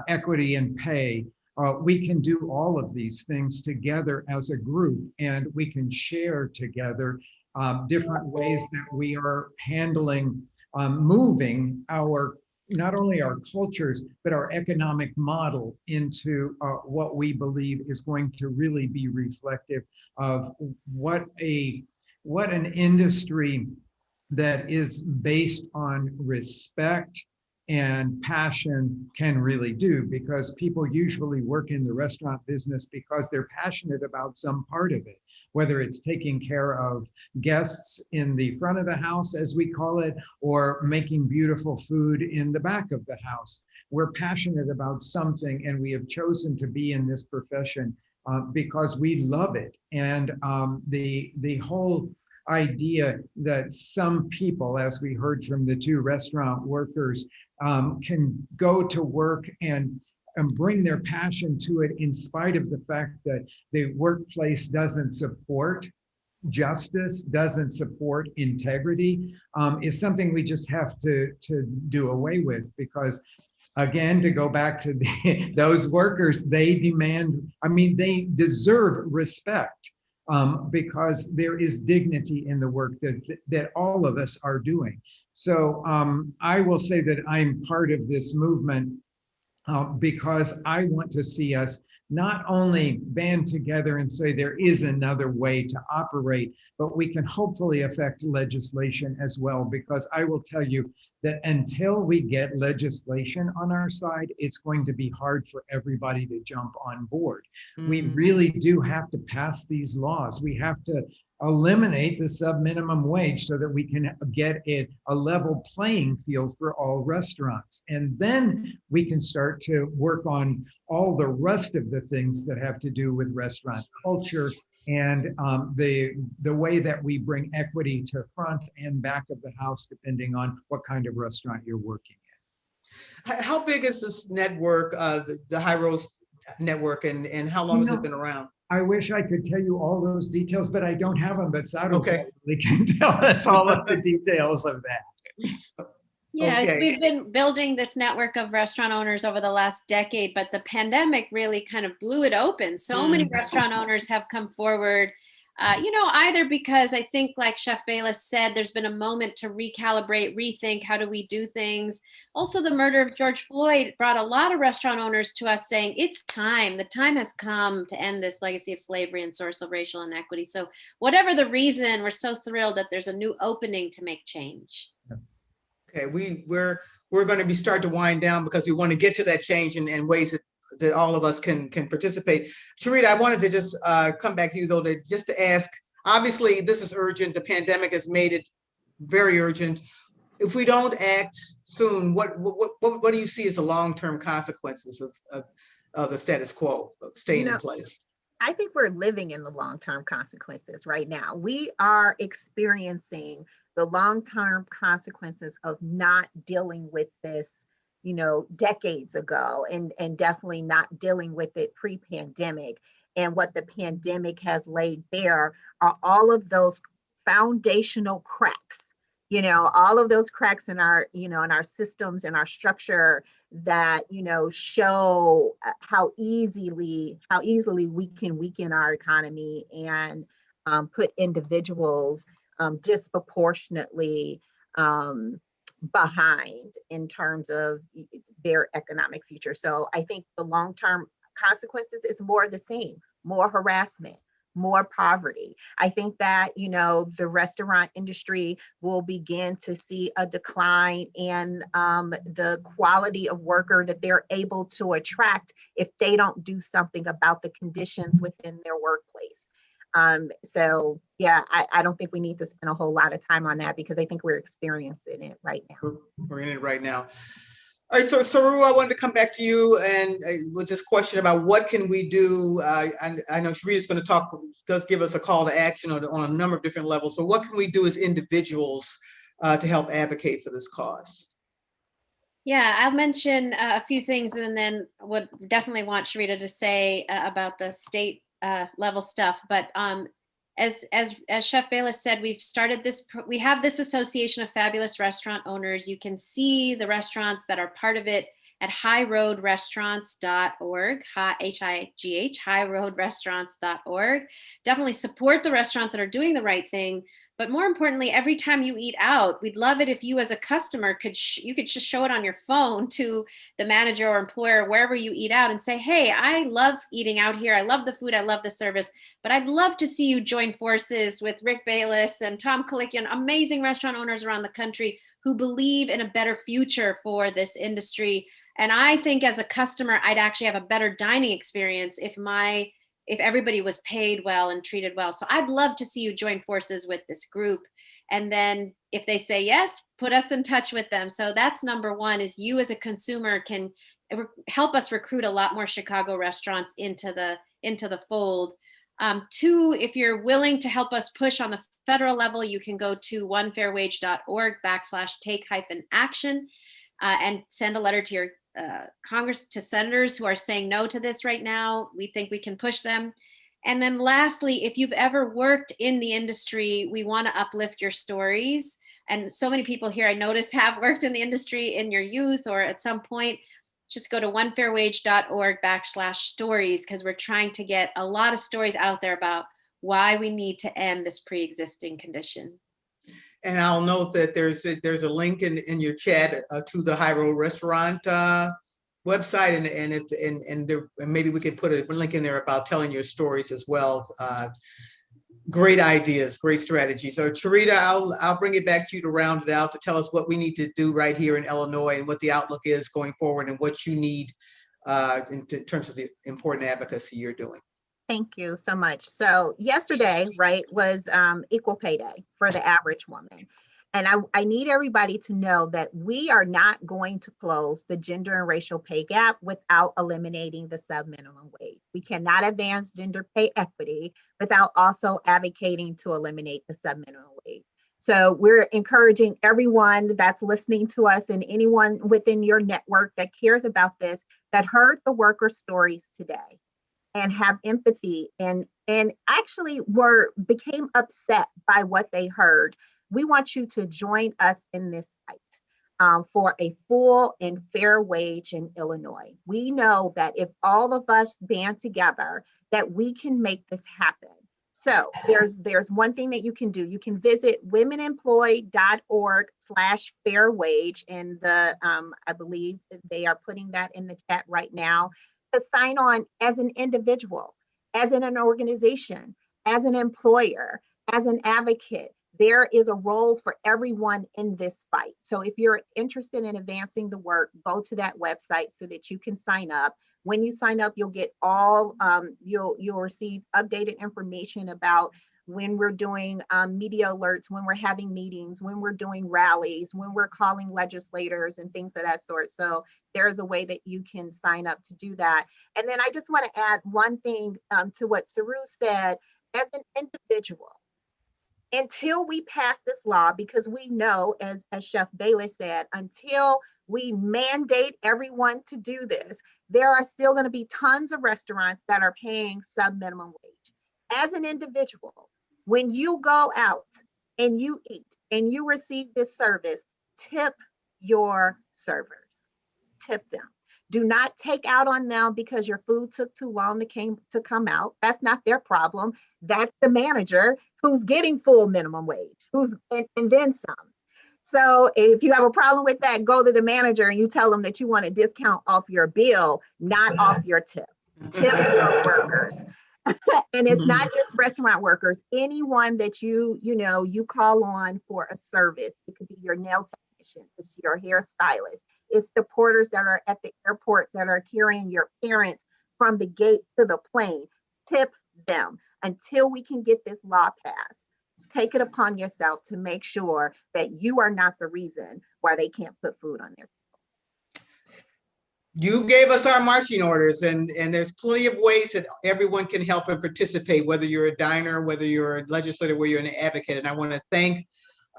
F: equity and pay. We can do all of these things together as a group, and we can share together different ways that we are handling, moving not only our cultures, but our economic model into what we believe is going to really be reflective of what an industry that is based on respect and passion can really do, because people usually work in the restaurant business because they're passionate about some part of it, whether it's taking care of guests in the front of the house, as we call it, or making beautiful food in the back of the house. We're passionate about something, and we have chosen to be in this profession because we love it. And the whole idea that some people, as we heard from the 2 restaurant workers, can go to work and bring their passion to it in spite of the fact that the workplace doesn't support justice, doesn't support integrity, is something we just have to do away with. Because again, to go back to those workers, they deserve respect. Because there is dignity in the work that all of us are doing. So I will say that I'm part of this movement because I want to see us not only band together and say there is another way to operate, but we can hopefully affect legislation as well, because I will tell you that until we get legislation on our side, it's going to be hard for everybody to jump on board. We really do have to pass these laws. We have to eliminate the subminimum wage so that we can get a level playing field for all restaurants. And then we can start to work on all the rest of the things that have to do with restaurant culture and the way that we bring equity to front and back of the house, depending on what kind of restaurant you're working in.
A: How big is this network, the High Roast network, and how long has it been around?
F: I wish I could tell you all those details, but I don't have them. But Saru probably can tell us all of the details of that.
E: Yeah, we've been building this network of restaurant owners over the last decade, but the pandemic really kind of blew it open. So many restaurant owners have come forward, either because I think, like Chef Bayless said, there's been a moment to recalibrate, rethink, how do we do things? Also, the murder of George Floyd brought a lot of restaurant owners to us saying, it's time, the time has come to end this legacy of slavery and source of racial inequity. So whatever the reason, we're so thrilled that there's a new opening to make change.
F: Yes.
A: Okay, we're going to be start to wind down because we want to get to that change in ways that all of us can participate. Cherita, I wanted to just come back to you though, just to ask, obviously this is urgent. The pandemic has made it very urgent. If we don't act soon, what do you see as the long-term consequences of the status quo, of staying in place?
D: I think we're living in the long-term consequences right now. We are experiencing the long-term consequences of not dealing with this, decades ago, and definitely not dealing with it pre-pandemic. And what the pandemic has laid bare are all of those foundational cracks, all of those cracks in our, in our systems and our structure that, show how easily we can weaken our economy and put individuals disproportionately behind in terms of their economic future. So I think the long-term consequences is more of the same, more harassment, more poverty. I think that, the restaurant industry will begin to see a decline in the quality of worker that they're able to attract if they don't do something about the conditions within their workplace. So yeah, I don't think we need to spend a whole lot of time on that because I think we're experiencing it right now.
A: We're in it right now. All right, so Saru, I wanted to come back to you and with this question about what can we do. I know Cherita's going to does give us a call to action on a number of different levels, but what can we do as individuals to help advocate for this cause?
E: Yeah, I'll mention a few things and then would definitely want Cherita to say about the state level stuff. But as Chef Bayless said, we have this association of fabulous restaurant owners. You can see the restaurants that are part of it at highroadrestaurants.org, H-I-G-H, highroadrestaurants.org. Definitely support the restaurants that are doing the right thing. But more importantly, every time you eat out, we'd love it if you as a customer you could just show it on your phone to the manager or employer, wherever you eat out, and say, hey, I love eating out here. I love the food. I love the service. But I'd love to see you join forces with Rick Bayless and Tom Kalikian, amazing restaurant owners around the country who believe in a better future for this industry. And I think as a customer, I'd actually have a better dining experience if everybody was paid well and treated well. So I'd love to see you join forces with this group. And then if they say yes, put us in touch with them. So that's number one, is you as a consumer can help us recruit a lot more Chicago restaurants into the fold. Two, if you're willing to help us push on the federal level, you can go to onefairwage.org/take-action and send a letter to your Congress, to senators who are saying no to this right now. We think we can push them. And then lastly, if you've ever worked in the industry, we want to uplift your stories. And so many people here I notice have worked in the industry in your youth or at some point. Just go to onefairwage.org/stories, because we're trying to get a lot of stories out there about why we need to end this pre-existing condition.
A: And I'll note that there's a link in your chat to the High Road Restaurant website, and maybe we could put a link in there about telling your stories as well. Great ideas, great strategies. So Cherita, I'll bring it back to you to round it out, to tell us what we need to do right here in Illinois and what the outlook is going forward and what you need in terms of the important advocacy you're doing.
D: Thank you so much. So yesterday, right, was Equal Pay Day for the average woman. And I need everybody to know that we are not going to close the gender and racial pay gap without eliminating the subminimum wage. We cannot advance gender pay equity without also advocating to eliminate the subminimum wage. So we're encouraging everyone that's listening to us and anyone within your network that cares about this, that heard the worker stories today and have empathy and actually became upset by what they heard. We want you to join us in this fight for a full and fair wage in Illinois. We know that if all of us band together, that we can make this happen. So there's one thing that you can do. You can visit womenemployed.org/fair wage, and I believe they are putting that in the chat right now, to sign on as an individual, as in an organization, as an employer, as an advocate. There is a role for everyone in this fight. So if you're interested in advancing the work, go to that website so that you can sign up. When you sign up, you'll get all, you'll receive updated information about when we're doing media alerts, when we're having meetings, when we're doing rallies, when we're calling legislators and things of that sort. So there's a way that you can sign up to do that. And then I just want to add one thing to what Saru said. As an individual, until we pass this law, because we know, as Chef Bayless said, until we mandate everyone to do this, there are still going to be tons of restaurants that are paying sub-minimum wage. As an individual, when you go out and you eat and you receive this service, tip your servers, tip them. Do not take out on them because your food took too long to come out. That's not their problem. That's the manager who's getting full minimum wage, and then some. So if you have a problem with that, go to the manager and you tell them that you want a discount off your bill, not off your tip. Tip your workers. And it's not just restaurant workers. Anyone that you call on for a service. It could be your nail technician, it's your hairstylist, it's the porters that are at the airport that are carrying your parents from the gate to the plane. Tip them. Until we can get this law passed, take it upon yourself to make sure that you are not the reason why they can't put food on their table.
A: You gave us our marching orders, and there's plenty of ways that everyone can help and participate, whether you're a diner, whether you're a legislator, whether you're an advocate. And I want to thank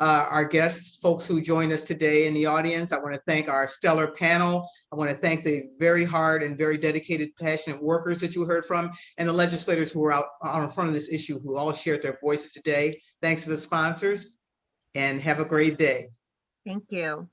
A: our guests, folks who joined us today in the audience. I want to thank our stellar panel. I want to thank the very hard and very dedicated, passionate workers that you heard from, and the legislators who are out in front of this issue, who all shared their voices today. Thanks to the sponsors, and have a great day.
D: Thank you.